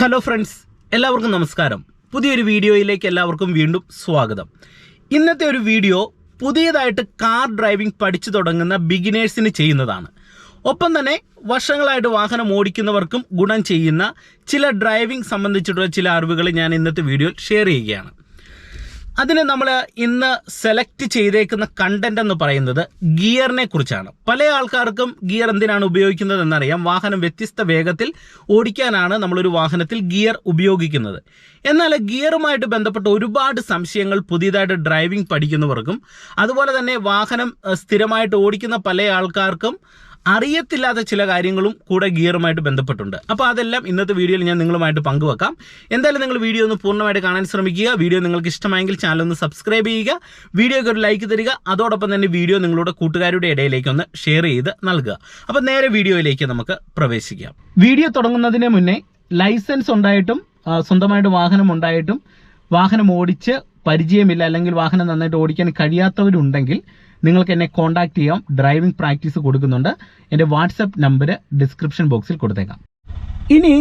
Hello friends, എല്ലാവർക്കും നമസ്കാരം. പുതിയൊരു വീഡിയോയിലേക്ക് എല്ലാവർക്കും വീണ്ടും സ്വാഗതം. ഇന്നത്തെ ഒരു വീഡിയോ പുതിയതായിട്ട് കാർ ഡ്രൈവിംഗ് പഠിച്ചു തുടങ്ങുന്ന ബിഗിനേഴ്സിന് ചെയ്യുന്നതാണ്. ഒപ്പം തന്നെ വർഷങ്ങളായിട്ട് വാഹനം ഓടിക്കുന്നവർക്കും ഗുണം ചെയ്യുന്ന ചില ഡ്രൈവിംഗ് സംബന്ധിച്ചിട്ടുള്ള ചില അറിവുകൾ ഞാൻ ഇന്നത്തെ വീഡിയോയിൽ ഷെയർ ചെയ്യുകയാണ്. അതിന് നമ്മൾ ഇന്ന് സെലക്ട് ചെയ്തേക്കുന്ന കണ്ടന്റ് എന്ന് പറയുന്നത് ഗിയറിനെ കുറിച്ചാണ്. പല ആൾക്കാർക്കും ഗിയർ എന്തിനാണ് ഉപയോഗിക്കുന്നത് എന്നറിയാം. വാഹനം വ്യത്യസ്ത വേഗത്തിൽ ഓടിക്കാനാണ് നമ്മളൊരു വാഹനത്തിൽ ഗിയർ ഉപയോഗിക്കുന്നത്. എന്നാൽ ഗിയറുമായിട്ട് ബന്ധപ്പെട്ട ഒരുപാട് സംശയങ്ങൾ പുതിയതായിട്ട് ഡ്രൈവിംഗ് പഠിക്കുന്നവർക്കും അതുപോലെ തന്നെ വാഹനം സ്ഥിരമായിട്ട് ഓടിക്കുന്ന പല ആൾക്കാർക്കും അറിയത്തില്ലാത്ത ചില കാര്യങ്ങളും കൂടെ ഗിയറുമായിട്ട് ബന്ധപ്പെട്ടുണ്ട്. അപ്പോൾ അതെല്ലാം ഇന്നത്തെ വീഡിയോയിൽ ഞാൻ നിങ്ങളുമായിട്ട് പങ്കുവെക്കാം. എന്തായാലും നിങ്ങൾ വീഡിയോ ഒന്ന് പൂർണ്ണമായിട്ട് കാണാൻ ശ്രമിക്കുക. വീഡിയോ നിങ്ങൾക്ക് ഇഷ്ടമായെങ്കിൽ ചാനൽ ഒന്ന് സബ്സ്ക്രൈബ് ചെയ്യുക, വീഡിയോയ്ക്ക് ഒരു ലൈക്ക് തരിക. അതോടൊപ്പം തന്നെ വീഡിയോ നിങ്ങളുടെ കൂട്ടുകാരുടെ ഇടയിലേക്ക് ഒന്ന് ഷെയർ ചെയ്ത് നൽകുക. അപ്പോൾ നേരെ വീഡിയോയിലേക്ക് നമുക്ക് പ്രവേശിക്കാം. വീഡിയോ തുടങ്ങുന്നതിന് മുന്നേ ലൈസൻസ് ഉണ്ടായിട്ടും സ്വന്തമായിട്ട് വാഹനം ഉണ്ടായിട്ടും വാഹനം ഓടിച്ച് പരിചയമില്ല അല്ലെങ്കിൽ വാഹനം നന്നായിട്ട് ഓടിക്കാൻ കഴിയാത്തവരുണ്ടെങ്കിൽ നിങ്ങൾക്ക് എന്നെ കോൺടാക്ട് ചെയ്യാം. ഡ്രൈവിംഗ് പ്രാക്ടീസ് കൊടുക്കുന്നുണ്ട്. എൻ്റെ വാട്സപ്പ് നമ്പർ ഡിസ്ക്രിപ്ഷൻ ബോക്സിൽ കൊടുത്തേക്കാം. ഇനി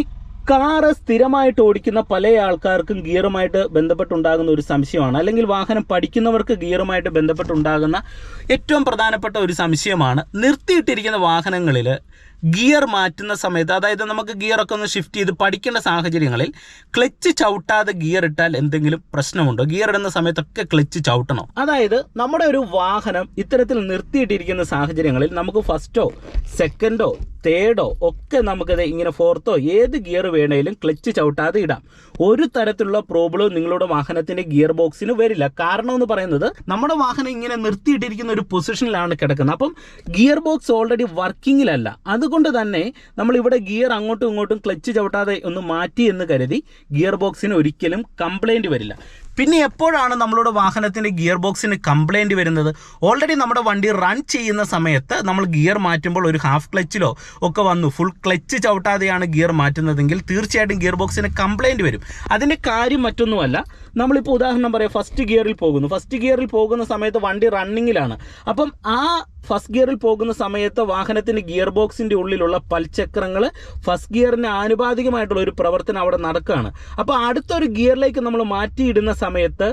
കാറ് സ്ഥിരമായിട്ട് ഓടിക്കുന്ന പല ആൾക്കാർക്കും ഗിയറുമായിട്ട് ബന്ധപ്പെട്ടുണ്ടാകുന്ന ഒരു സംശയമാണ്, അല്ലെങ്കിൽ വാഹനം പഠിക്കുന്നവർക്ക് ഗിയറുമായിട്ട് ബന്ധപ്പെട്ടുണ്ടാകുന്ന ഏറ്റവും പ്രധാനപ്പെട്ട ഒരു സംശയമാണ് നിർത്തിയിട്ടിരിക്കുന്ന വാഹനങ്ങളിൽ ഗിയർ മാറ്റുന്ന സമയത്ത്, അതായത് നമുക്ക് ഗിയറൊക്കെ ഒന്ന് ഷിഫ്റ്റ് ചെയ്ത് പഠിക്കേണ്ട സാഹചര്യങ്ങളിൽ ക്ലച്ച് ചവിട്ടാതെ ഗിയർ ഇട്ടാൽ എന്തെങ്കിലും പ്രശ്നമുണ്ടോ? ഗിയർ ഇടുന്ന സമയത്തൊക്കെ ക്ലച്ച് ചവിട്ടണോ? അതായത് നമ്മുടെ ഒരു വാഹനം ഇത്തരത്തിൽ നിർത്തിയിട്ടിരിക്കുന്ന സാഹചര്യങ്ങളിൽ നമുക്ക് ഫസ്റ്റോ സെക്കൻഡോ തേർഡോ ഒക്കെ നമുക്കത് ഇങ്ങനെ ഫോർത്തോ ഏത് ഗിയർ വേണേലും ക്ലച്ച് ചവിട്ടാതെ ഇടാം. ഒരു തരത്തിലുള്ള പ്രോബ്ലം നിങ്ങളുടെ വാഹനത്തിന്റെ ഗിയർ ബോക്സിന് വരില്ല. കാരണം എന്ന് പറയുന്നത് നമ്മുടെ വാഹനം ഇങ്ങനെ നിർത്തിയിട്ടിരിക്കുന്ന ഒരു പൊസിഷനിലാണ് കിടക്കുന്നത്. അപ്പം ഗിയർ ബോക്സ് ഓൾറെഡി വർക്കിങ്ങിലല്ല. അതുകൊണ്ട് തന്നെ നമ്മൾ ഇവിടെ ഗിയർ അങ്ങോട്ടും ഇങ്ങോട്ടും ക്ലച്ച് ചവിട്ടാതെ ഒന്ന് മാറ്റി എന്ന് കരുതി ഗിയർ ബോക്സിന് ഒരിക്കലും കംപ്ലൈൻറ്റ് വരില്ല. പിന്നെ എപ്പോഴാണ് നമ്മളുടെ വാഹനത്തിൻ്റെ ഗിയർ ബോക്സിന് കംപ്ലൈൻറ്റ് വരുന്നത്? ഓൾറെഡി നമ്മുടെ വണ്ടി റൺ ചെയ്യുന്ന സമയത്ത് നമ്മൾ ഗിയർ മാറ്റുമ്പോൾ ഒരു ഹാഫ് ക്ലച്ചിലോ ഒക്കെ വന്നു ഫുൾ ക്ലച്ച് ചവിട്ടാതെയാണ് ഗിയർ മാറ്റുന്നതെങ്കിൽ തീർച്ചയായിട്ടും ഗിയർ ബോക്സിന് കംപ്ലൈൻറ്റ് വരും. അതിൻ്റെ കാര്യം മറ്റൊന്നുമല്ല. നമ്മളിപ്പോൾ ഉദാഹരണം പറയാം, ഫസ്റ്റ് ഗിയറിൽ പോകുന്ന സമയത്ത് വണ്ടി റണ്ണിങ്ങിലാണ്. അപ്പം ആ ഫസ്റ്റ് ഗിയറിൽ പോകുന്ന സമയത്ത് വാഹനത്തിൻ്റെ ഗിയർ ബോക്സിൻ്റെ ഉള്ളിലുള്ള പൽചക്രങ്ങൾ ഫസ്റ്റ് ഗിയറിന് ആനുപാതികമായിട്ടുള്ള ഒരു പ്രവർത്തനം അവിടെ നടക്കുകയാണ്. അപ്പോൾ അടുത്തൊരു ഗിയറിലേക്ക് നമ്മൾ മാറ്റിയിടുന്ന സമയത്ത്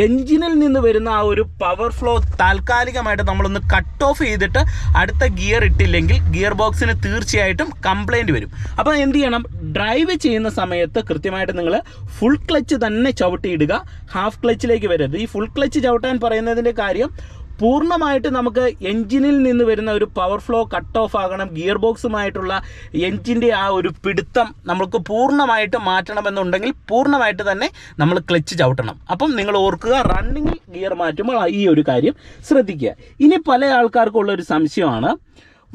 എഞ്ചിനിൽ നിന്ന് വരുന്ന ആ ഒരു പവർ ഫ്ലോ താൽക്കാലികമായിട്ട് നമ്മളൊന്ന് കട്ട് ഓഫ് ചെയ്തിട്ട് അടുത്ത ഗിയർ ഇട്ടില്ലെങ്കിൽ ഗിയർ ബോക്സിന് തീർച്ചയായിട്ടും കംപ്ലൈൻറ്റ് വരും. അപ്പോൾ എന്ത് ചെയ്യണം? ഡ്രൈവ് ചെയ്യുന്ന സമയത്ത് കൃത്യമായിട്ട് നിങ്ങൾ ഫുൾ ക്ലച്ച് തന്നെ ചവിട്ടിയിടുക, ഹാഫ് ക്ലച്ചിലേക്ക് വരരുത്. ഈ ഫുൾ ക്ലച്ച് ചവിട്ടാൻ പറയുന്നതിൻ്റെ കാര്യം, പൂർണ്ണമായിട്ട് നമുക്ക് എൻജിനിൽ നിന്ന് വരുന്ന ഒരു പവർ ഫ്ലോ കട്ട് ഓഫ് ആകണം. ഗിയർ ബോക്സുമായിട്ടുള്ള എൻജിൻ്റെ ആ ഒരു പിടുത്തം നമുക്ക് പൂർണ്ണമായിട്ട് മാറ്റണമെന്നുണ്ടെങ്കിൽ പൂർണ്ണമായിട്ട് തന്നെ നമ്മൾ ക്ലച്ച് ചവിട്ടണം. അപ്പം നിങ്ങൾ ഓർക്കുക, റണ്ണിങ്ങിൽ ഗിയർ മാറ്റുമ്പോൾ ഈ ഒരു കാര്യം ശ്രദ്ധിക്കുക. ഇനി പല ആൾക്കാർക്കുള്ള ഒരു സംശയമാണ്,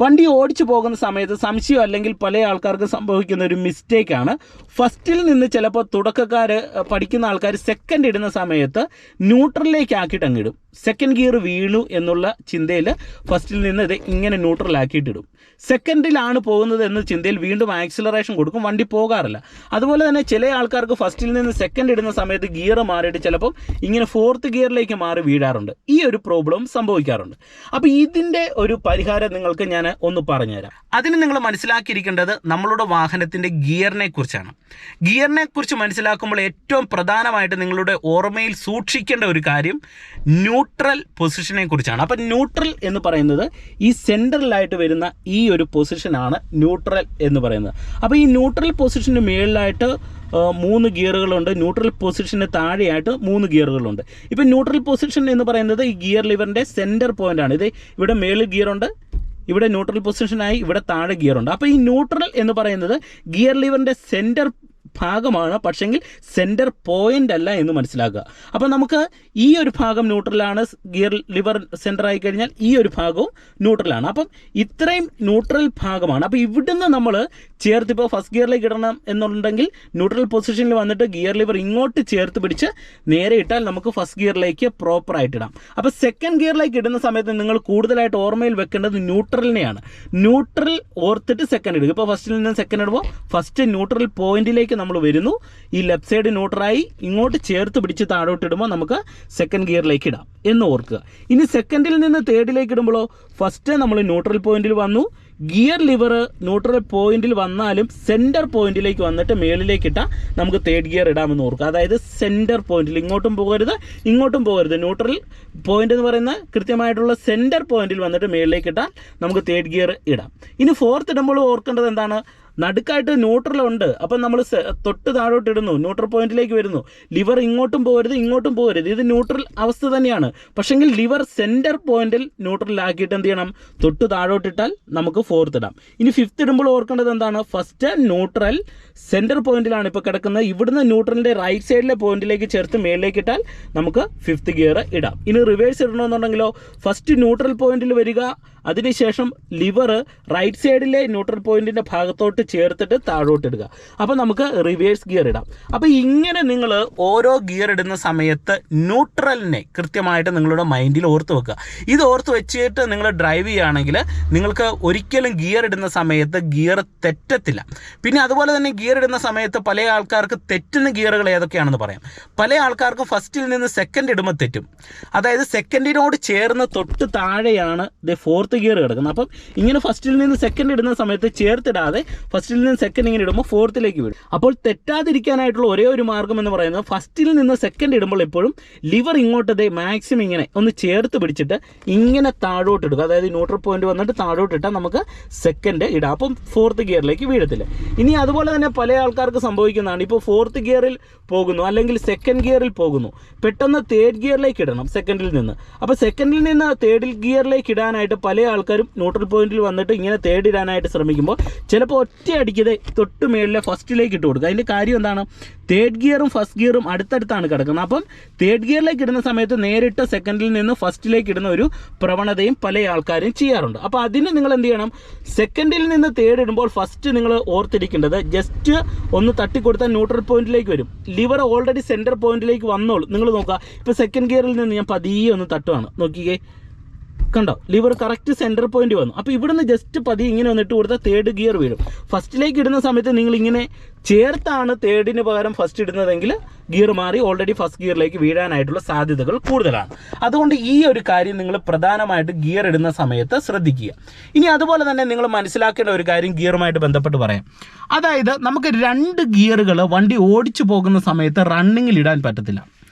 വണ്ടി ഓടിച്ചു പോകുന്ന സമയത്ത് സംശയം അല്ലെങ്കിൽ പല ആൾക്കാർക്ക് സംഭവിക്കുന്ന ഒരു മിസ്റ്റേക്കാണ്, ഫസ്റ്റിൽ നിന്ന് ചിലപ്പോൾ തുടക്കക്കാർ പഠിക്കുന്ന ആൾക്കാർ സെക്കൻഡ് ഇടുന്ന സമയത്ത് ന്യൂട്രലിലേക്ക് ആക്കിയിട്ട് അങ്ങിടും. സെക്കൻഡ് ഗിയർ വീണു എന്നുള്ള ചിന്തയിൽ ഫസ്റ്റിൽ നിന്ന് ഇത് ഇങ്ങനെ ന്യൂട്രലാക്കിയിട്ടിടും. സെക്കൻഡിലാണ് പോകുന്നത് എന്ന ചിന്തയിൽ വീണ്ടും ആക്സിലറേഷൻ കൊടുക്കും, വണ്ടി പോകാറില്ല. അതുപോലെ തന്നെ ചില ആൾക്കാർക്ക് ഫസ്റ്റിൽ നിന്ന് സെക്കൻഡ് ഇടുന്ന സമയത്ത് ഗിയർ മാറിയിട്ട് ചിലപ്പം ഇങ്ങനെ ഫോർത്ത് ഗിയറിലേക്ക് മാറി വീഴാറുണ്ട്. ഈ ഒരു പ്രോബ്ലം സംഭവിക്കാറുണ്ട്. അപ്പോൾ ഇതിൻ്റെ ഒരു പരിഹാരം നിങ്ങൾക്ക് ഞാൻ ഒന്ന് പറഞ്ഞുതരാം. അതിന് നിങ്ങൾ മനസ്സിലാക്കിയിരിക്കേണ്ടത് നമ്മളുടെ വാഹനത്തിൻ്റെ ഗിയറിനെ കുറിച്ചാണ്. ഗിയറിനെ കുറിച്ച് മനസ്സിലാക്കുമ്പോൾ ഏറ്റവും പ്രധാനമായിട്ട് നിങ്ങളുടെ ഓർമ്മയിൽ സൂക്ഷിക്കേണ്ട ഒരു കാര്യം ന്യൂട്രൽ പൊസിഷനെ കുറിച്ചാണ്. അപ്പം ന്യൂട്രൽ എന്ന് പറയുന്നത് ഈ സെൻട്രലായിട്ട് വരുന്ന ഈ ഒരു പൊസിഷനാണ് ന്യൂട്രൽ എന്ന് പറയുന്നത്. അപ്പോൾ ഈ ന്യൂട്രൽ പൊസിഷന് മേളിലായിട്ട് 3 ഗിയറുകളുണ്ട്, ന്യൂട്രൽ പൊസിഷന് താഴെയായിട്ട് 3 ഗിയറുകളുണ്ട്. ഇപ്പം ന്യൂട്രൽ പൊസിഷൻ എന്ന് പറയുന്നത് ഈ ഗിയർ ലിവറിൻ്റെ സെൻറ്റർ പോയിൻ്റാണ്. ഇത് ഇവിടെ മേളിൽ ഗിയറുണ്ട്, ഇവിടെ ന്യൂട്രൽ പൊസിഷനായി ഇവിടെ താഴെ ഗിയറുണ്ട്. അപ്പോൾ ഈ ന്യൂട്രൽ എന്ന് പറയുന്നത് ഗിയർ ലിവറിൻ്റെ സെൻറ്റർ ഭാഗമാണ്, പക്ഷെങ്കിൽ സെൻറ്റർ പോയിൻ്റ് അല്ല എന്ന് മനസ്സിലാക്കുക. അപ്പോൾ നമുക്ക് ഈ ഒരു ഭാഗം ന്യൂട്രലാണ്, ഗിയർ ലിവർ സെൻറ്റർ ആയി കഴിഞ്ഞാൽ ഈ ഒരു ഭാഗവും ന്യൂട്രലാണ്. അപ്പം ഇത്രയും ന്യൂട്രൽ ഭാഗമാണ്. അപ്പോൾ ഇവിടുന്ന് നമ്മൾ ചേർത്ത്, ഇപ്പോൾ ഫസ്റ്റ് ഗിയറിലേക്ക് ഇടണം എന്നുണ്ടെങ്കിൽ ന്യൂട്രൽ പൊസിഷനിൽ വന്നിട്ട് ഗിയർ ലിവർ ഇങ്ങോട്ട് ചേർത്ത് പിടിച്ച് നേരെ ഇട്ടാൽ നമുക്ക് ഫസ്റ്റ് ഗിയറിലേക്ക് പ്രോപ്പറായിട്ട് ഇടാം. അപ്പോൾ സെക്കൻഡ് ഗിയറിലേക്ക് ഇടുന്ന സമയത്ത് നിങ്ങൾ കൂടുതലായിട്ട് ഓർമ്മയിൽ വെക്കേണ്ടത് ന്യൂട്രലിനെയാണ്. ന്യൂട്രൽ ഓർത്തിട്ട് സെക്കൻഡ് ഇടുക. ഇപ്പോൾ ഫസ്റ്റിൽ നിന്ന് സെക്കൻഡ് ഇടുമ്പോൾ ഫസ്റ്റ് ന്യൂട്രൽ പോയിന്റിലേക്ക് നമ്മൾ വരുന്നു, ഈ ലെഫ്റ്റ് സൈഡ് ന്യൂട്രലായി ഇങ്ങോട്ട് ചേർത്ത് പിടിച്ച് താഴോട്ട് ഇടുമ്പോൾ നമുക്ക് സെക്കൻഡ് ഗിയറിലേക്ക് ഇടാം എന്ന് ഓർക്കുക. ഇനി സെക്കൻഡിൽ നിന്ന് തേർഡിലേക്ക് ഇടുമ്പോഴോ ഫസ്റ്റ് നമ്മൾ ന്യൂട്രൽ പോയിന്റിൽ വന്നു, ഗിയർ ലിവർ ന്യൂട്രൽ പോയിന്റിൽ വന്നാലും സെൻറ്റർ പോയിന്റിലേക്ക് വന്നിട്ട് മേളിലേക്ക് ഇട്ടാൽ നമുക്ക് തേർഡ് ഗിയർ ഇടാമെന്ന് ഓർക്കുക. അതായത് സെൻറ്റർ പോയിന്റിൽ ഇങ്ങോട്ടും പോകരുത് ഇങ്ങോട്ടും പോകരുത്, ന്യൂട്രൽ പോയിന്റ് എന്ന് പറയുന്ന കൃത്യമായിട്ടുള്ള സെൻറ്റർ പോയിന്റിൽ വന്നിട്ട് മേളിലേക്ക് ഇട്ടാൽ നമുക്ക് തേർഡ് ഗിയർ ഇടാം. ഇനി ഫോർത്ത് ഇടുമ്പോൾ ഓർക്കേണ്ടത് എന്താണ്, നടുക്കായിട്ട് ന്യൂട്രലുണ്ട്. അപ്പം നമ്മൾ തൊട്ട് താഴോട്ട് ഇടുന്നു, ന്യൂട്രൽ പോയിന്റിലേക്ക് വരുന്നു. ലിവർ ഇങ്ങോട്ടും പോകരുത് ഇങ്ങോട്ടും പോകരുത്, ഇത് ന്യൂട്രൽ അവസ്ഥ തന്നെയാണ്. പക്ഷെങ്കിൽ ലിവർ സെൻറ്റർ പോയിന്റിൽ ന്യൂട്രലാക്കിയിട്ട് എന്ത് ചെയ്യണം, തൊട്ട് താഴോട്ടിട്ടാൽ നമുക്ക് ഫോർത്ത് ഇടാം. ഇനി ഫിഫ്ത്ത് ഇടുമ്പോൾ ഓർക്കേണ്ടത് എന്താണ്, ഫസ്റ്റ് ന്യൂട്രൽ സെൻറ്റർ പോയിന്റിലാണ് ഇപ്പോൾ കിടക്കുന്നത്. ഇവിടുന്ന് ന്യൂട്രലിൻ്റെ റൈറ്റ് സൈഡിലെ പോയിന്റിലേക്ക് ചേർത്ത് മേളിലേക്ക് ഇട്ടാൽ നമുക്ക് ഫിഫ്ത്ത് ഗിയർ ഇടാം. ഇനി റിവേഴ്സ് ഇടണമെന്നുണ്ടെങ്കിലോ ഫസ്റ്റ് ന്യൂട്രൽ പോയിന്റിൽ വരിക, അതിനുശേഷം ലിവർ റൈറ്റ് സൈഡിലെ ന്യൂട്രൽ പോയിന്റിൻ്റെ ഭാഗത്തോട്ട് ചേർത്തിട്ട് താഴോട്ട് ഇടുക. അപ്പോൾ നമുക്ക് റിവേഴ്സ് ഗിയർ ഇടാം. അപ്പോൾ ഇങ്ങനെ നിങ്ങൾ ഓരോ ഗിയർ ഇടുന്ന സമയത്ത് ന്യൂട്രലിനെ കൃത്യമായിട്ട് നിങ്ങളുടെ മൈൻഡിൽ ഓർത്ത് വെക്കുക. ഇത് ഓർത്ത് വെച്ചിട്ട് നിങ്ങൾ ഡ്രൈവ് ചെയ്യുകയാണെങ്കിൽ നിങ്ങൾക്ക് ഒരിക്കലും ഗിയർ ഇടുന്ന സമയത്ത് ഗിയർ തെറ്റത്തില്ല. പിന്നെ അതുപോലെ തന്നെ ഗിയർ ഇടുന്ന സമയത്ത് പല ആൾക്കാർക്ക് തെറ്റുന്ന ഗിയറുകൾ ഏതൊക്കെയാണെന്ന് പറയാം. പല ആൾക്കാർക്ക് ഫസ്റ്റിൽ നിന്ന് സെക്കൻഡ് ഇടുമ്പോൾ തെറ്റും. അതായത് സെക്കൻഡിനോട് ചേർന്ന് തൊട്ട് താഴെയാണ് ഫോർത്ത് ഗിയർ കിടക്കുന്നത്. അപ്പം ഇങ്ങനെ ഫസ്റ്റിൽ നിന്ന് സെക്കൻഡ് ഇടുന്ന സമയത്ത് ചേർത്തിടാതെ ഫസ്റ്റിൽ നിന്ന് സെക്കൻഡ് ഇങ്ങനെ ഇടുമ്പോൾ ഫോർത്തിലേക്ക് വീഴും. അപ്പോൾ തെറ്റാതിരിക്കാനായിട്ടുള്ള ഒരേ ഒരു മാർഗ്ഗം എന്ന് പറയുന്നത് ഫസ്റ്റിൽ നിന്ന് സെക്കൻഡ് ഇടുമ്പോൾ എപ്പോഴും ലിവർ ഇങ്ങോട്ടതേ മാക്സിമം ഇങ്ങനെ ഒന്ന് ചേർത്ത് പിടിച്ചിട്ട് ഇങ്ങനെ താഴോട്ട് ഇടുക. അതായത് ന്യൂട്രൽ പോയിന്റ് വന്നിട്ട് താഴോട്ട് ഇട്ടാൽ നമുക്ക് സെക്കൻഡ് ഇടാം. അപ്പം ഫോർത്ത് ഗിയറിലേക്ക് വീഴത്തില്ല. ഇനി അതുപോലെ തന്നെ പല ആൾക്കാർക്ക് സംഭവിക്കുന്നതാണ്, ഇപ്പോൾ ഫോർത്ത് ഗിയറിൽ പോകുന്നു അല്ലെങ്കിൽ സെക്കൻഡ് ഗിയറിൽ പോകുന്നു, പെട്ടെന്ന് തേർഡ് ഗിയറിലേക്ക് ഇടണം സെക്കൻഡിൽ നിന്ന്. അപ്പോൾ സെക്കൻഡിൽ നിന്ന് തേർഡ് ഗിയറിലേക്ക് ഇടാനായിട്ട് പല ആൾക്കാരും ന്യൂട്രൽ പോയിന്റിൽ വന്നിട്ട് ഇങ്ങനെ തേർഡ് ഇടാനായിട്ട് ശ്രമിക്കുമ്പോൾ ചിലപ്പോൾ ഒറ്റ അടിക്കത് തൊട്ട് മേളിലെ ഫസ്റ്റിലേക്ക് ഇട്ട് കൊടുക്കുക. അതിൻ്റെ കാര്യം എന്താണ്, തേർഡ് ഗിയറും ഫസ്റ്റ് ഗിയറും അടുത്തടുത്താണ് കിടക്കുന്നത്. അപ്പം തേർഡ് ഗിയറിലേക്ക് ഇടുന്ന സമയത്ത് നേരിട്ട് സെക്കൻഡിൽ നിന്ന് ഫസ്റ്റിലേക്ക് ഇടുന്ന ഒരു പ്രവണതയും പല ആൾക്കാരും ചെയ്യാറുണ്ട്. അപ്പോൾ അതിന് നിങ്ങൾ എന്ത് ചെയ്യണം, സെക്കൻഡിൽ നിന്ന് തേർഡ് ഇടുമ്പോൾ ഫസ്റ്റ് നിങ്ങൾ ഓർത്തിരിക്കേണ്ടത് ജസ്റ്റ് ഒന്ന് തട്ടിക്കൊടുത്താൽ ന്യൂട്രൽ പോയിന്റിലേക്ക് വരും. ലിവർ ഓൾറെഡി സെൻറ്റർ പോയിന്റിലേക്ക് വന്നോളൂ. നിങ്ങൾ നോക്കുക, ഇപ്പോൾ സെക്കൻഡ് ഗിയറിൽ നിന്ന് ഞാൻ പതിയെ ഒന്ന് തട്ടുവാണ്, നോക്കിക്കേ, കണ്ടോ, ലിവർ കറക്റ്റ് സെൻറ്റർ പോയിന്റ് വന്നു. അപ്പോൾ ഇവിടുന്ന് ജസ്റ്റ് പതിയെ ഇങ്ങനെ വന്നിട്ട് കൊടുത്താൽ തേർഡ് ഗിയർ വീഴും. ഫസ്റ്റിലേക്ക് ഇടുന്ന സമയത്ത് നിങ്ങൾ ഇങ്ങനെ ചേർത്താണ് തേർഡിന് പകരം ഫസ്റ്റ് ഇടുന്നതെങ്കിൽ ഗിയർ മാറി ഓൾറെഡി ഫസ്റ്റ് ഗിയറിലേക്ക് വീഴാനായിട്ടുള്ള സാധ്യതകൾ കൂടുതലാണ്. അതുകൊണ്ട് ഈ ഒരു കാര്യം നിങ്ങൾ പ്രധാനമായിട്ട് ഗിയർ ഇടുന്ന സമയത്ത് ശ്രദ്ധിക്കുക. ഇനി അതുപോലെ തന്നെ നിങ്ങൾ മനസ്സിലാക്കേണ്ട ഒരു കാര്യം ഗിയറുമായിട്ട് ബന്ധപ്പെട്ട് പറയാം. അതായത് നമുക്ക് 2 ഗിയറുകൾ വണ്ടി ഓടിച്ചു പോകുന്ന സമയത്ത് റണ്ണിങ്ങിൽ ഇടാൻ പറ്റത്തില്ല.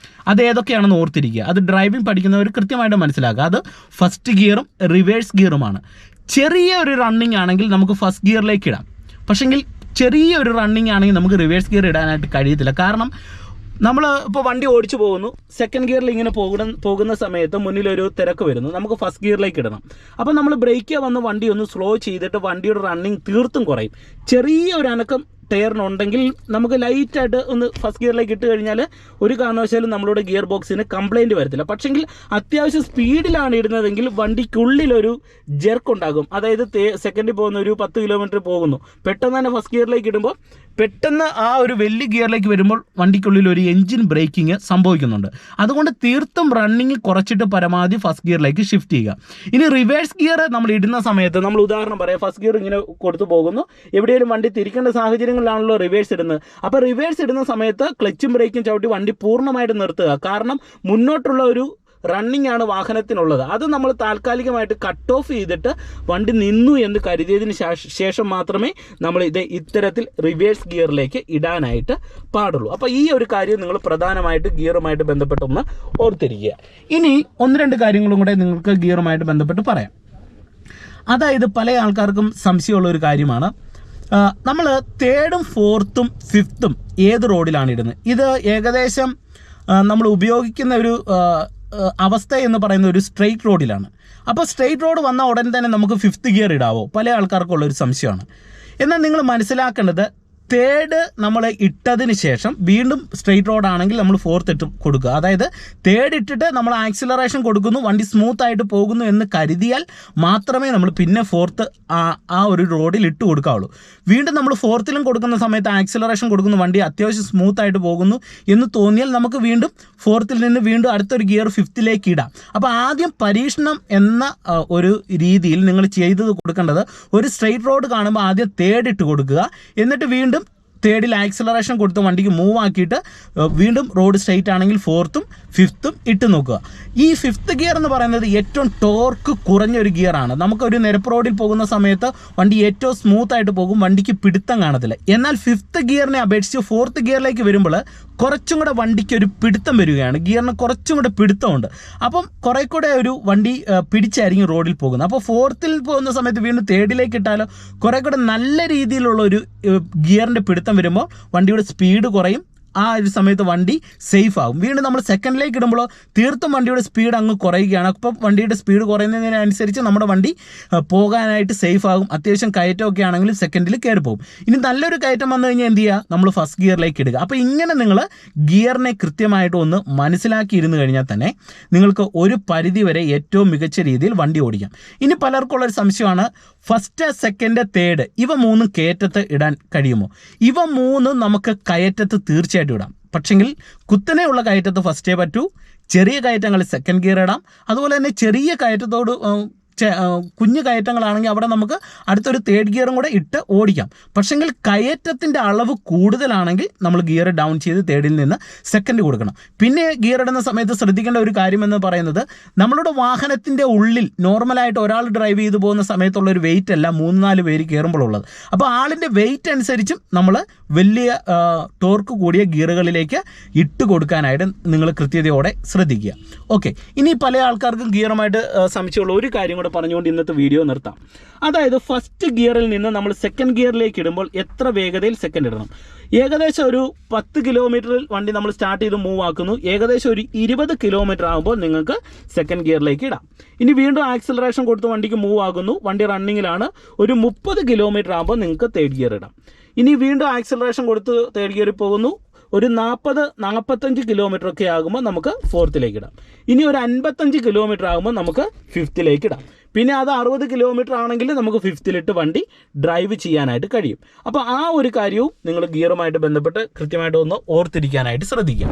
അത് ഏതൊക്കെയാണെന്ന് ഓർത്തിരിക്കുക. അത് ഡ്രൈവിംഗ് പഠിക്കുന്നവർ കൃത്യമായിട്ട് മനസ്സിലാക്കുക. അത് ഫസ്റ്റ് ഗിയറും റിവേഴ്സ് ഗിയറുമാണ്. ചെറിയ ഒരു റണ്ണിങ് ആണെങ്കിൽ നമുക്ക് ഫസ്റ്റ് ഗിയറിലേക്ക് ഇടാം. പക്ഷെങ്കിൽ ചെറിയ ഒരു റണ്ണിങ് ആണെങ്കിൽ നമുക്ക് റിവേഴ്സ് ഗിയർ ഇടാനായിട്ട് കഴിയത്തില്ല. കാരണം നമ്മൾ ഇപ്പോൾ വണ്ടി ഓടിച്ചു പോകുന്നു, സെക്കൻഡ് ഗിയറിൽ ഇങ്ങനെ പോകുന്ന സമയത്ത് മുന്നിലൊരു തിരക്ക് വരുന്നു, നമുക്ക് ഫസ്റ്റ് ഗിയറിലേക്ക് ഇടണം. അപ്പോൾ നമ്മൾ ബ്രേക്ക് വന്ന് വണ്ടി ഒന്ന് സ്ലോ ചെയ്തിട്ട് വണ്ടിയുടെ റണ്ണിങ് തീർത്തും കുറയും. ചെറിയ ഒരു അനക്കം ടയറിനുണ്ടെങ്കിൽ നമുക്ക് ലൈറ്റായിട്ട് ഒന്ന് ഫസ്റ്റ് ഗിയറിലേക്ക് ഇട്ട് കഴിഞ്ഞാൽ ഒരു കാരണവശാലും നമ്മളുടെ ഗിയർ ബോക്സിന് കംപ്ലൈൻറ്റ് വരത്തില്ല. പക്ഷെങ്കിൽ അത്യാവശ്യം സ്പീഡിലാണ് ഇടുന്നതെങ്കിൽ വണ്ടിക്കുള്ളിലൊരു ജെർക്ക് ഉണ്ടാകും. അതായത് സെക്കൻഡിൽ പോകുന്ന ഒരു 10 കിലോമീറ്റർ പോകുന്നു, പെട്ടെന്ന് തന്നെ ഫസ്റ്റ് ഗിയറിലേക്ക് ഇടുമ്പോൾ പെട്ടെന്ന് ആ ഒരു വലിയ ഗിയറിലേക്ക് വരുമ്പോൾ വണ്ടിക്കുള്ളിൽ ഒരു എൻജിൻ ബ്രേക്കിങ് സംഭവിക്കുന്നുണ്ട്. അതുകൊണ്ട് തീർത്തും റണ്ണിങ് കുറച്ചിട്ട് പരമാവധി ഫസ്റ്റ് ഗിയറിലേക്ക് ഷിഫ്റ്റ് ചെയ്യുക. ഇനി റിവേഴ്സ് ഗിയർ നമ്മൾ ഇടുന്ന സമയത്ത് നമ്മൾ ഉദാഹരണം പറയാം, ഫസ്റ്റ് ഗിയർ ഇങ്ങനെ കൊടുത്തു പോകുന്നു, എവിടെയെങ്കിലും വണ്ടി തിരിക്കേണ്ട സാഹചര്യങ്ങളിലാണല്ലോ റിവേഴ്സ് ഇടുന്നത്. അപ്പോൾ റിവേഴ്സ് ഇടുന്ന സമയത്ത് ക്ലച്ചും ബ്രേക്കും ചവിട്ടി വണ്ടി പൂർണ്ണമായിട്ട് നിർത്തുക. കാരണം മുന്നോട്ടുള്ള ഒരു റണ്ണിങ് ആണ് വാഹനത്തിനുള്ളത്. അത് നമ്മൾ താൽക്കാലികമായിട്ട് കട്ട് ഓഫ് ചെയ്തിട്ട് വണ്ടി നിന്നു എന്ന് കരുതിയതിന് ശേഷം മാത്രമേ നമ്മൾ ഇത്തരത്തിൽ റിവേഴ്സ് ഗിയറിലേക്ക് ഇടാനായിട്ട് പാടുള്ളൂ. അപ്പോൾ ഈ ഒരു കാര്യം നിങ്ങൾ പ്രധാനമായിട്ട് ഗിയറുമായിട്ട് ബന്ധപ്പെട്ടൊന്ന് ഓർത്തിരിക്കുക. ഇനി 1-2 കാര്യങ്ങളും കൂടെ നിങ്ങൾക്ക് ഗിയറുമായിട്ട് ബന്ധപ്പെട്ട് പറയാം. അതായത് പല ആൾക്കാർക്കും സംശയമുള്ള ഒരു കാര്യമാണ്, നമ്മൾ 3rd, 4th, 5th ഏത് റോഡിലാണ് ഇടുന്നത്. ഇത് ഏകദേശം നമ്മൾ ഉപയോഗിക്കുന്ന ഒരു അവസ്ഥ എന്ന് പറയുന്ന ഒരു സ്ട്രെയിറ്റ് റോഡിലാണ്. അപ്പോൾ സ്ട്രെയിറ്റ് റോഡ് വന്ന ഉടൻ തന്നെ നമുക്ക് 5th ഗിയർ ഇടാവോ, പല ആൾക്കാർക്കുള്ളൊരു സംശയമാണ്. എന്നാൽ നിങ്ങൾ മനസ്സിലാക്കേണ്ടത്, 3rd നമ്മൾ ഇട്ടതിന് ശേഷം വീണ്ടും സ്ട്രെയിറ്റ് റോഡ് ആണെങ്കിൽ നമ്മൾ 4th ഇട്ട് കൊടുക്കുക. അതായത് 3rd ഇട്ടിട്ട് നമ്മൾ ആക്സിലറേഷൻ കൊടുക്കുന്നു, വണ്ടി സ്മൂത്ത് ആയിട്ട് പോകുന്നു എന്ന് കരുതിയാൽ മാത്രമേ നമ്മൾ പിന്നെ 4th ആ ഒരു റോഡിൽ ഇട്ട് കൊടുക്കാവുള്ളൂ. വീണ്ടും നമ്മൾ 4th കൊടുക്കുന്ന സമയത്ത് ആക്സിലറേഷൻ കൊടുക്കുന്നു, വണ്ടി അത്യാവശ്യം സ്മൂത്ത് ആയിട്ട് പോകുന്നു എന്ന് തോന്നിയാൽ നമുക്ക് വീണ്ടും 4th നിന്ന് വീണ്ടും അടുത്തൊരു ഗിയർ 5th ഇടാം. അപ്പോൾ ആദ്യം പരീക്ഷണം എന്ന ഒരു രീതിയിൽ നിങ്ങൾ ചെയ്തത് കൊടുക്കേണ്ടത്, ഒരു സ്ട്രെയിറ്റ് റോഡ് കാണുമ്പോൾ ആദ്യം 3rd ഇട്ട് കൊടുക്കുക, എന്നിട്ട് വീണ്ടും തേർഡിൽ ആക്സിലറേഷൻ കൊടുത്ത് വണ്ടിക്ക് മൂവ് ആക്കിയിട്ട് വീണ്ടും റോഡ് സ്ട്രെയിറ്റ് ആണെങ്കിൽ ഫോർത്തും ഫിഫ്ത്തും ഇട്ട് നോക്കുക. ഈ ഫിഫ്ത്ത് ഗിയർ എന്ന് പറയുന്നത് ഏറ്റവും ടോർക്ക് കുറഞ്ഞൊരു ഗിയറാണ്. നമുക്കൊരു നിരപ്പ് റോഡിൽ പോകുന്ന സമയത്ത് വണ്ടി ഏറ്റവും സ്മൂത്ത് ആയിട്ട് പോകും, വണ്ടിക്ക് പിടുത്തം കാണത്തില്ല. എന്നാൽ ഫിഫ്ത്ത് ഗിയറിനെ അപേക്ഷിച്ച് ഫോർത്ത് ഗിയറിലേക്ക് വരുമ്പോൾ കുറച്ചും കൂടെ വണ്ടിക്ക് ഒരു പിടുത്തം വരികയാണ്, ഗിയറിന് കുറച്ചും കൂടെ പിടുത്തമുണ്ട്. അപ്പം കുറേ കൂടെ ഒരു വണ്ടി പിടിച്ചായിരിക്കും റോഡിൽ പോകുന്നത്. അപ്പോൾ ഫോർത്തിൽ പോകുന്ന സമയത്ത് വീണ്ടും തേർഡിലേക്ക് ഇട്ടാലോ കുറേ കൂടെ നല്ല രീതിയിലുള്ള ഒരു ഗിയറിൻ്റെ പിടുത്തം വരുമ്പോൾ വണ്ടിയുടെ സ്പീഡ് കുറയും. ആ ഒരു സമയത്ത് വണ്ടി സേഫ് ആകും. വീണ്ടും നമ്മൾ സെക്കൻഡിലേക്ക് ഇടുമ്പോൾ തീർത്തും വണ്ടിയുടെ സ്പീഡ് അങ്ങ് കുറയുകയാണ്. അപ്പം വണ്ടിയുടെ സ്പീഡ് കുറയുന്നതിനനുസരിച്ച് നമ്മുടെ വണ്ടി പോകാനായിട്ട് സേഫ് ആകും. അത്യാവശ്യം കയറ്റമൊക്കെ ആണെങ്കിലും സെക്കൻഡിൽ കയറി പോകും. ഇനി നല്ലൊരു കയറ്റം വന്നു കഴിഞ്ഞാൽ എന്ത് ചെയ്യുക, നമ്മൾ ഫസ്റ്റ് ഗിയറിലേക്ക് ഇടുക. അപ്പോൾ ഇങ്ങനെ നിങ്ങൾ ഗിയറിനെ കൃത്യമായിട്ട് ഒന്ന് മനസ്സിലാക്കിയിരുന്നു കഴിഞ്ഞാൽ തന്നെ നിങ്ങൾക്ക് ഒരു പരിധി വരെ ഏറ്റവും മികച്ച രീതിയിൽ വണ്ടി ഓടിക്കാം. ഇനി പലർക്കുള്ളൊരു സംശയമാണ്, ഫസ്റ്റ്, സെക്കൻഡ്, തേർഡ് ഇവ മൂന്നും കയറ്റത്ത് ഇടാൻ കഴിയുമോ? ഇവ മൂന്നും നമുക്ക് കയറ്റത്ത് തീർച്ചയായിട്ടും ഇടാം. പക്ഷെങ്കിൽ കുത്തനെയുള്ള കയറ്റത്ത് ഫസ്റ്റേ പറ്റൂ, ചെറിയ കയറ്റങ്ങളിൽ സെക്കൻഡ് ഗിയർ ഇടാം. അതുപോലെ തന്നെ ചെറിയ കയറ്റത്തോട് കുഞ്ഞു കയറ്റങ്ങളാണെങ്കിൽ അവിടെ നമുക്ക് അടുത്തൊരു തേർഡ് ഗിയറും കൂടെ ഇട്ട് ഓടിക്കാം. പക്ഷെങ്കിൽ കയറ്റത്തിൻ്റെ അളവ് കൂടുതലാണെങ്കിൽ നമ്മൾ ഗിയർ ഡൗൺ ചെയ്ത് തേർഡിൽ നിന്ന് സെക്കൻഡ് കൊടുക്കണം. പിന്നെ ഗിയർ ഇടുന്ന സമയത്ത് ശ്രദ്ധിക്കേണ്ട ഒരു കാര്യമെന്ന് പറയുന്നത്, നമ്മളുടെ വാഹനത്തിൻ്റെ ഉള്ളിൽ നോർമലായിട്ട് ഒരാൾ ഡ്രൈവ് ചെയ്ത് പോകുന്ന സമയത്തുള്ളൊരു വെയിറ്റ് അല്ല 3-4 പേര് കയറുമ്പോഴുള്ളത്. അപ്പോൾ ആളിൻ്റെ വെയിറ്റ് അനുസരിച്ചും നമ്മൾ വലിയ ടോർക്ക് കൂടിയ ഗിയറുകളിലേക്ക് ഇട്ട് കൊടുക്കാനായിട്ട് നിങ്ങൾ കൃത്യതയോടെ ശ്രദ്ധിക്കുക. ഓക്കെ, ഇനി പല ആൾക്കാർക്കും ഗിയറുമായിട്ട് സംശയമുള്ള ഒരു കാര്യം പറഞ്ഞുകൊണ്ട് ഇന്നത്തെ വീഡിയോ നിർത്താം. അതായത് ഫസ്റ്റ് ഗിയറിൽ നിന്ന് നമ്മൾ സെക്കൻഡ് ഗിയറിലേക്ക് ഇടുമ്പോൾ എത്ര വേഗതയിൽ സെക്കൻഡ് ഇടണം? ഏകദേശം ഒരു 10 കിലോമീറ്ററിൽ വണ്ടി നമ്മൾ സ്റ്റാർട്ട് ചെയ്ത് മൂവ് ആക്കുന്നു. ഏകദേശം ഒരു 20 കിലോമീറ്റർ ആകുമ്പോൾ നിങ്ങൾക്ക് സെക്കൻഡ് ഗിയറിലേക്ക് ഇടാം. ഇനി വീണ്ടും ആക്സിലറേഷൻ കൊടുത്ത് വണ്ടിക്ക് മൂവ് ആകുന്നു, വണ്ടി റണ്ണിങ്ങിലാണ്. ഒരു 30 കിലോമീറ്റർ ആകുമ്പോൾ നിങ്ങൾക്ക് തേർഡ് ഗിയർ ഇടാം. ഇനി വീണ്ടും ആക്സിലറേഷൻ കൊടുത്ത് തേർഡ് ഗിയറിൽ പോകുന്നു, ഒരു 40-45 കിലോമീറ്റർ ഒക്കെ ആകുമ്പോൾ നമുക്ക് ഫോർത്തിലേക്ക് ഇടാം. ഇനി ഒരു 55 കിലോമീറ്റർ ആകുമ്പോൾ നമുക്ക് ഫിഫ്ത്തിലേക്ക് ഇടാം. പിന്നെ അത് 60 കിലോമീറ്റർ ആണെങ്കിൽ നമുക്ക് ഫിഫ്ത്തിലിട്ട് വണ്ടി ഡ്രൈവ് ചെയ്യാനായിട്ട് കഴിയും. അപ്പോൾ ആ ഒരു കാര്യവും നിങ്ങൾ ഗിയറുമായിട്ട് ബന്ധപ്പെട്ട് കൃത്യമായിട്ട് ഒന്ന് ഓർത്തിരിക്കാനായിട്ട് ശ്രദ്ധിക്കുക.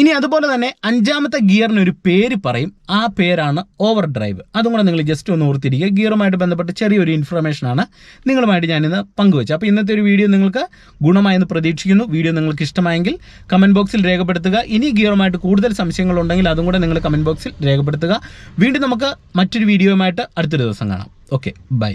ഇനി അതുപോലെ തന്നെ 5ാമത്തെ ഗിയറിനൊരു പേര് പറയും, ആ പേരാണ് ഓവർ ഡ്രൈവ്. അതും കൂടെ നിങ്ങൾ ജസ്റ്റ് ഒന്ന് ഓർത്തിരിക്കുക. ഗിയറുമായിട്ട് ബന്ധപ്പെട്ട് ചെറിയൊരു ഇൻഫർമേഷനാണ് നിങ്ങളുമായിട്ട് ഞാനിന്ന് പങ്കുവെച്ചത്. അപ്പോൾ ഇന്നത്തെ ഒരു വീഡിയോ നിങ്ങൾക്ക് ഗുണമായെന്ന് പ്രതീക്ഷിക്കുന്നു. വീഡിയോ നിങ്ങൾക്ക് ഇഷ്ടമായെങ്കിൽ കമൻറ്റ് ബോക്സിൽ രേഖപ്പെടുത്തുക. ഇനി ഗിയറുമായിട്ട് കൂടുതൽ സംശയങ്ങളുണ്ടെങ്കിൽ അതും കൂടെ നിങ്ങൾ കമൻറ്റ് ബോക്സിൽ രേഖപ്പെടുത്തുക. വീണ്ടും നമുക്ക് മറ്റൊരു വീഡിയോയുമായിട്ട് അടുത്തൊരു ദിവസം കാണാം. Okay, by.